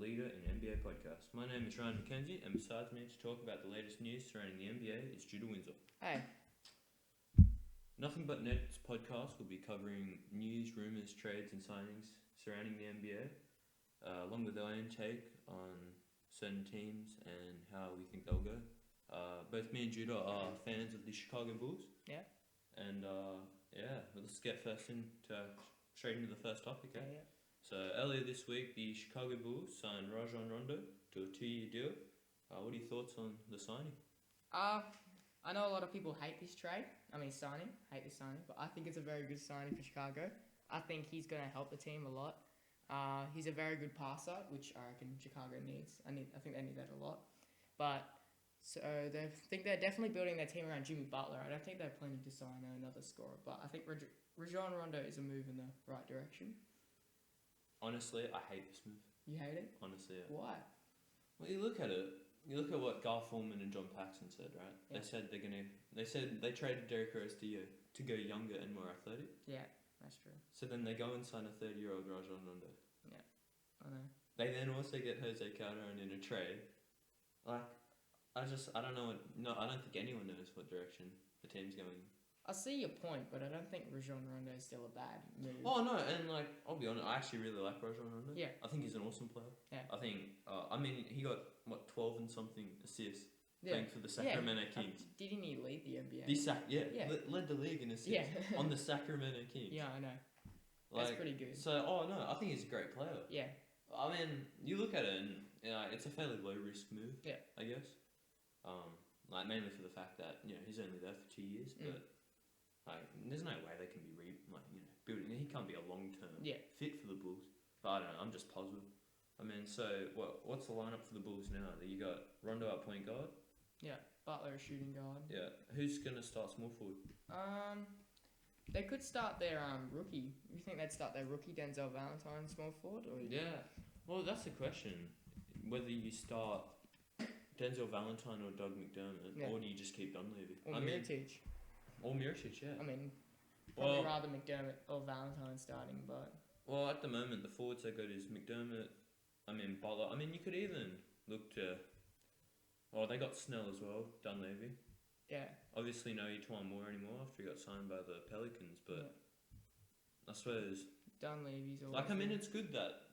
leader in NBA podcasts. My name is Ryan McKenzie, and besides me to talk about the latest news surrounding the NBA is Judah Windsor. Hey. Nothing But Net's podcast will be covering news, rumours, trades and signings surrounding the NBA, along with our own take on certain teams and how we think they'll go. Both me and Judah are fans of the Chicago Bulls. Yeah. And let's get straight into the first topic. Yeah. So earlier this week, the Chicago Bulls signed Rajon Rondo to a 2-year deal. What are your thoughts on the signing? I know a lot of people hate this signing, but I think it's a very good signing for Chicago. I think he's going to help the team a lot. He's a very good passer, which I reckon Chicago needs. I think they need that a lot. But so they're definitely building their team around Jimmy Butler. I don't think they're planning to sign another scorer, but I think Rajon Rondo is a move in the right direction. Honestly, I hate this move. You hate it? Honestly, yeah. Why? Well, you look at what Gar Forman and John Paxson said, right? Yeah. They said they traded Derrick Rose to go younger and more athletic. Yeah, that's true. So then they go and sign a 30-year-old Rajon Rondo. Yeah, I know. They then also get Jose Calderon in a trade. I don't know. I don't think anyone knows what direction the team's going. I see your point, but I don't think Rajon Rondo is still a bad move. Oh no, and I'll be honest, I actually really like Rajon Rondo. Yeah. I think he's an awesome player. Yeah. I think, he got 12 and something assists playing for the Sacramento Kings. Didn't he lead the NBA? Led the league in assists on the Sacramento Kings. Yeah, I know. That's pretty good. So, I think he's a great player. Yeah. I mean, you look at it and it's a fairly low risk move. Yeah. I guess. Mainly for the fact that he's only there for 2 years, but. There's no way they can be building. He can't be a long-term fit for the Bulls. But I don't know. I'm just puzzled. I mean, so what's the lineup for the Bulls now? You got Rondo at point guard. Yeah, Butler shooting guard. Yeah, who's gonna start small forward? They could start their rookie. You think they'd start their rookie Denzel Valentine small forward? Or yeah. Well, that's the question. Whether you start Denzel Valentine or Doug McDermott, or do you just keep Dunleavy? Or Mirotic. Or Mirotic, yeah. I mean, probably rather McDermott or Valentine starting, but... Well, at the moment, the forwards they got is McDermott, Butler. You could even look to... Well, they got Snell as well, Dunleavy. Yeah. Obviously no Etuan Moore anymore after he got signed by the Pelicans, but I suppose... Dunleavy's always... it's good that...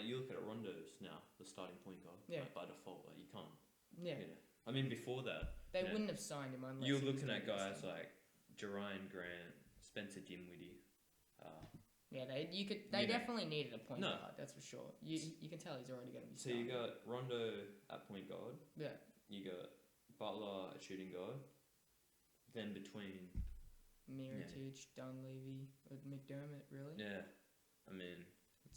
you look at Rondo's now, the starting point guard. Yeah. By default, you can't... Yeah. Before that... They wouldn't have signed him unless... You're looking at guys like Jerian Grant, Spencer Dinwiddie. They definitely needed a point guard, that's for sure. You can tell he's already going to be starting. So you got Rondo at point guard. Yeah. You got Butler at shooting guard. Then between... Mirotic, Dunleavy, McDermott, really? Yeah.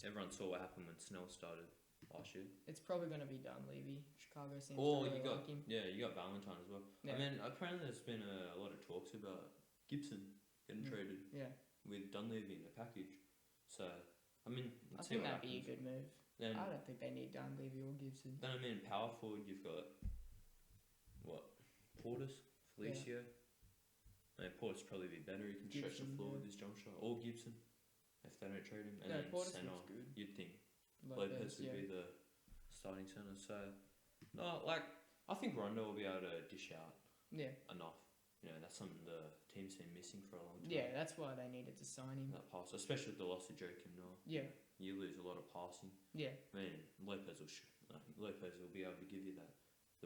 Everyone saw what happened when Snell started last year. It's probably going to be Dunleavy. Chicago seems to really like him. Yeah, you got Valentine as well. Yeah. Apparently there's been a lot of talks about Gibson getting traded with Dunleavy in the package. So, I think that'd be a good move. Then, I don't think they need Dunleavy or Gibson. Then, power forward, you've got, Portis, Felicio. Portis probably be better. He can stretch the floor with his jump shot. Or Gibson, if they don't trade him. And then Portis center, looks good. you'd think Lopez would be the starting center. So, I think Rondo will be able to dish out enough. That's something the team's been missing for a long time. Yeah, that's why they needed to sign him. That pass, especially with the loss of Joakim Noah. Yeah. You lose a lot of passing. Yeah. Lopez will be able to give you the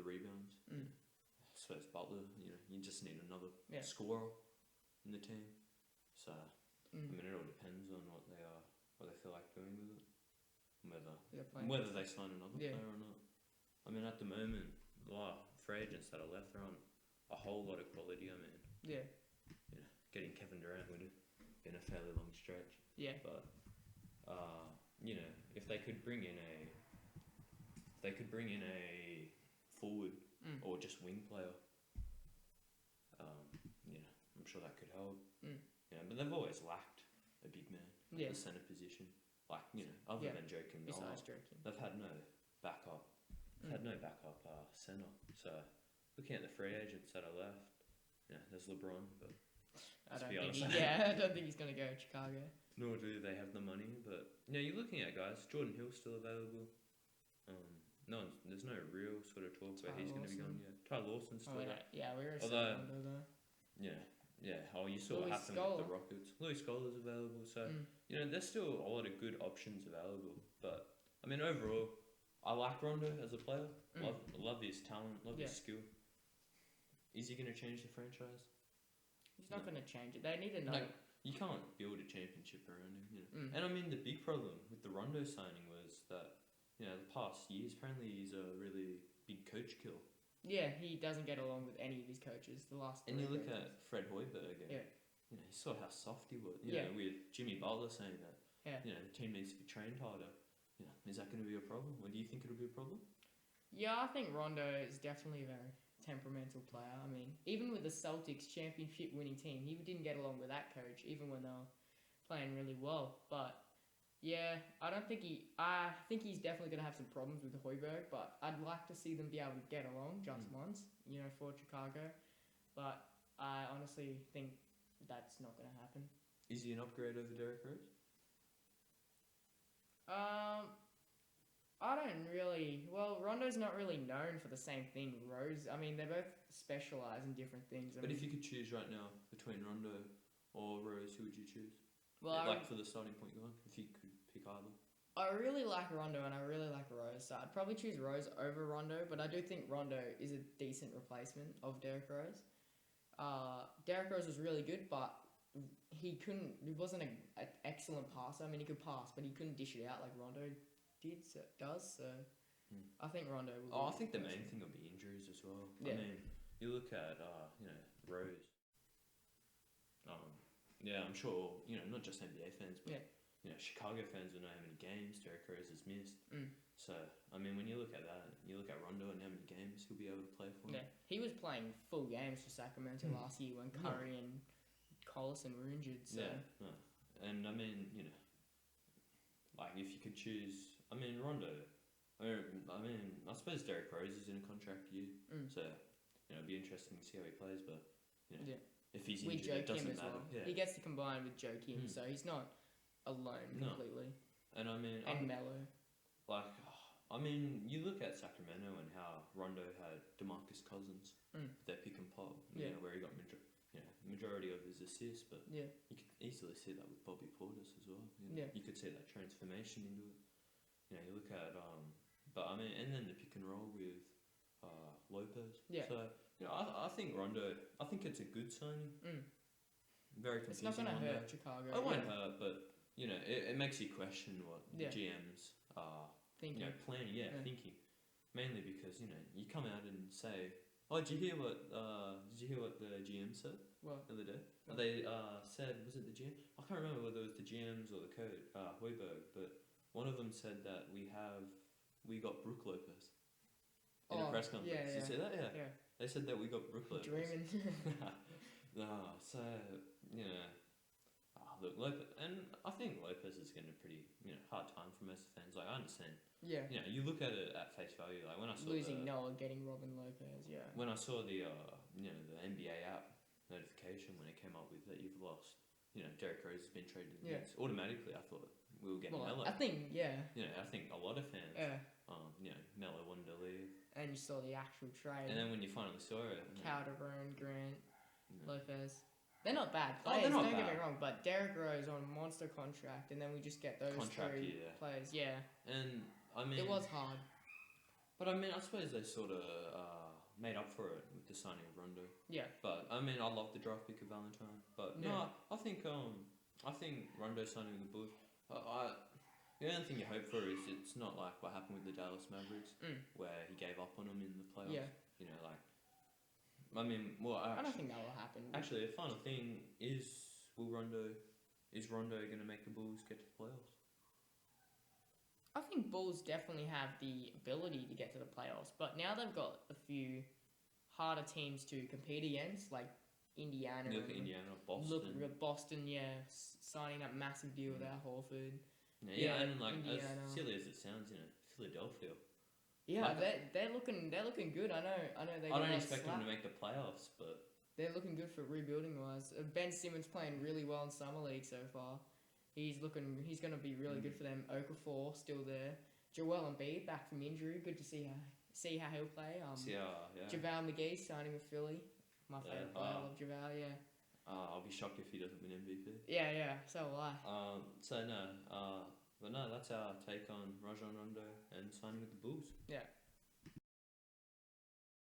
rebounds. I suppose Butler, you just need another scorer in the team. So, it all depends on what they feel like doing with it. Whether they sign another player or not. At the moment, free agents that are left, they're on a whole lot of quality. Getting Kevin Durant would have been a fairly long stretch. Yeah. But if they could bring in a forward or just wing player, I'm sure that could help. But they've always lacked a big man at the center position. Other than Joakim Noah, they've had no backup. Center. So looking at the free agents that are left, there's LeBron, but I don't think he's going to go to Chicago. nor do they have the money. But you're looking at guys. Jordan Hill's still available. There's no real sort of talk where he's going to be going. Yeah, Ty Lawson's still there. Yeah, we were Although, Rondo though. Yeah. Oh, you saw what happened with the Rockets. Louis Scholar's available, so there's still a lot of good options available. But I mean, overall, I like Rondo as a player. Love his talent. Love his skill. Is he going to change the franchise? He's not going to change it. They need to know. You can't build a championship around him. And I mean, the big problem with the Rondo signing was that the past years apparently he's a really big coach kill. Yeah, he doesn't get along with any of his coaches. And you look at Fred Hoiberg. You saw how soft he was. With Jimmy Butler saying that. The team needs to be trained harder. Is that going to be a problem? Or do you think it'll be a problem? Yeah, I think Rondo is definitely a very temperamental player. I mean, even with the Celtics championship winning team, he didn't get along with that coach, even when they were playing really well. But yeah, I think he's definitely going to have some problems with Hoiberg, but I'd like to see them be able to get along just once, for Chicago. But I honestly think that's not going to happen. Is he an upgrade over Derrick Rose? I don't really. Well, Rondo's not really known for the same thing. Rose, I mean, they both specialize in different things. But if you could choose right now between Rondo or Rose, who would you choose? Well, for the starting point guard, if you could pick either. I really like Rondo and I really like Rose, so I'd probably choose Rose over Rondo. But I do think Rondo is a decent replacement of Derrick Rose. Derrick Rose was really good, but he wasn't an excellent passer. I mean, he could pass, but he couldn't dish it out like Rondo does. So I think Rondo will. I think the main thing will be injuries as well. Yeah. I mean, you look at Rose. I'm sure not just NBA fans, but Chicago fans will know how many games Derrick Rose has missed. So I mean, when you look at that, you look at Rondo and how many games he'll be able to play for. Yeah, he was playing full games for Sacramento last year when Curry and Collison were injured. So. And I mean, if you could choose, I mean, Rondo. I mean, I suppose Derrick Rose is in a contract year, so it'd be interesting to see how he plays. But if he's injured, it doesn't matter. Well. He gets to combine with Joe Kim, so he's not alone completely. And I mean, Melo. I mean, you look at Sacramento and how Rondo had DeMarcus Cousins, their pick and pop, where he got majority of his assists, but you could easily see that with Bobby Portis as well. You could see that transformation into it. You look at but I mean, and then the pick and roll with Lopez. So I think Rondo. I think it's a good signing. Very confusing. It's not going to hurt Chicago. It won't hurt, but it makes you question what the GMs are thinking. Thinking. Mainly because you come out and say, "Oh, did you hear what the GM said the other day?" They said, was it the GM? I can't remember whether it was the GMs or the coach, Hoiberg, but one of them said that we got Brook Lopez in a press conference. You see that? Yeah. They said that we got Brook Lopez. Dreaming. Look, Lopez, and I think Lopez is getting a pretty hard time for most fans. I understand. Yeah. You look at it at face value. Like when I saw losing Noah, getting Robin Lopez. Yeah. When I saw the the NBA app notification when it came up with that you've lost, Derrick Rose has been traded. Automatically, I thought we were getting Melo. I think I think a lot of fans. Melo wanted to leave. And you saw the actual trade. And then when you finally saw it, Calderon, Grant, Lopez. They're not bad players, don't get me wrong, but Derrick Rose on a monster contract, and then we just get those three players. Yeah. And, I mean... It was hard. But, I mean, I suppose they sort of made up for it with the signing of Rondo. Yeah. But, I mean, I love the draft pick of Valentine. But, no, I think Rondo signing with the Bulls... the only thing you hope for is it's not like what happened with the Dallas Mavericks, where he gave up on them in the playoffs. Yeah. I mean, I don't think that will happen. Actually, the final thing is, Rondo going to make the Bulls get to the playoffs? I think Bulls definitely have the ability to get to the playoffs, but now they've got a few harder teams to compete against, like Indiana. Look at Indiana, Boston. Look at Boston, signing that massive deal with Al Horford. And Indiana. As silly as it sounds, Philadelphia. Yeah, they're looking good. I know they. I don't expect them to make the playoffs, but they're looking good for rebuilding wise. Ben Simmons playing really well in summer league so far. He's going to be really good for them. Okafor still there. Joel Embiid back from injury. Good to see how he'll play. JaVale McGee signing with Philly. My favourite player. I love JaVale, yeah. I'll be shocked if he doesn't win MVP. Yeah, so will I. But no, that's our take on Rajon Rondo and signing with the Bulls. Yeah.